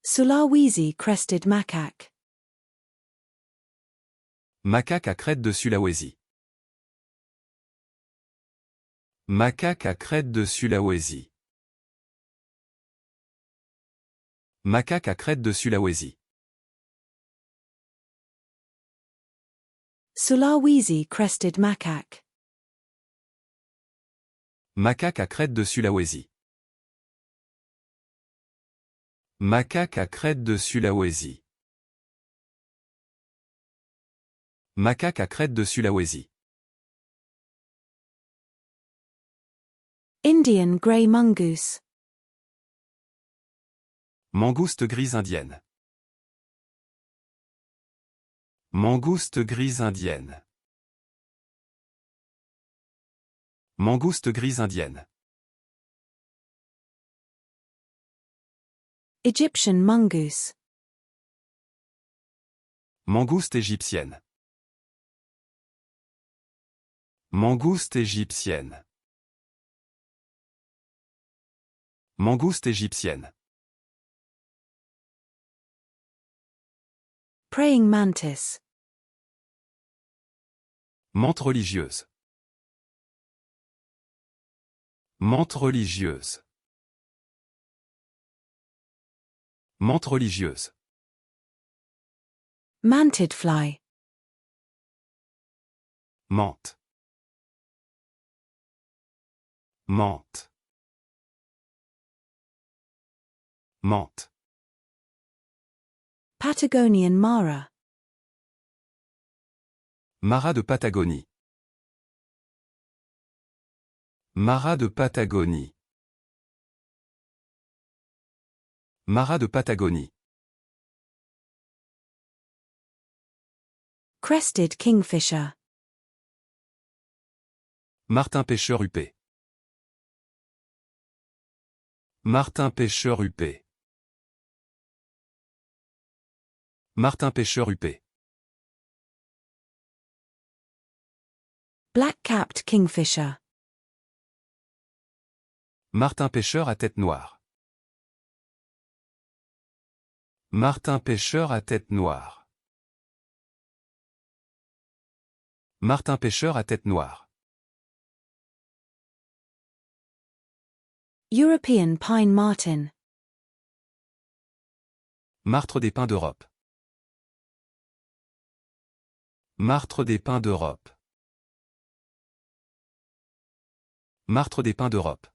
Sulawesi crested macaque. Macaque à crête de Sulawesi. Macaque à crête de Sulawesi. Macaque à crête de Sulawesi. Sulawesi crested macaque. Macaque à crête de Sulawesi. Macaque à crête de Sulawesi. Macaque à crête de Sulawesi. Indian grey mongoose. Mangouste grise indienne. Mangouste grise indienne. Mangouste grise indienne. Egyptian mongoose. Mangouste égyptienne. Mangouste égyptienne. Mangouste égyptienne. Praying mantis. Menthe religieuse. Menthe religieuse. Menthe religieuse. Mantid fly. Menthe. Menthe. Menthe. Patagonian mara. Mara de Patagonie. Mara de Patagonie. Mara de Patagonie. Crested kingfisher. Martin pêcheur huppé. Martin pêcheur huppé. Martin pêcheur huppé. Black-capped kingfisher. Martin pêcheur à tête noire. Martin pêcheur à tête noire. Martin pêcheur à tête noire. European pine marten. Martre des pins d'Europe. Martre des pins d'Europe. Martre des pins d'Europe.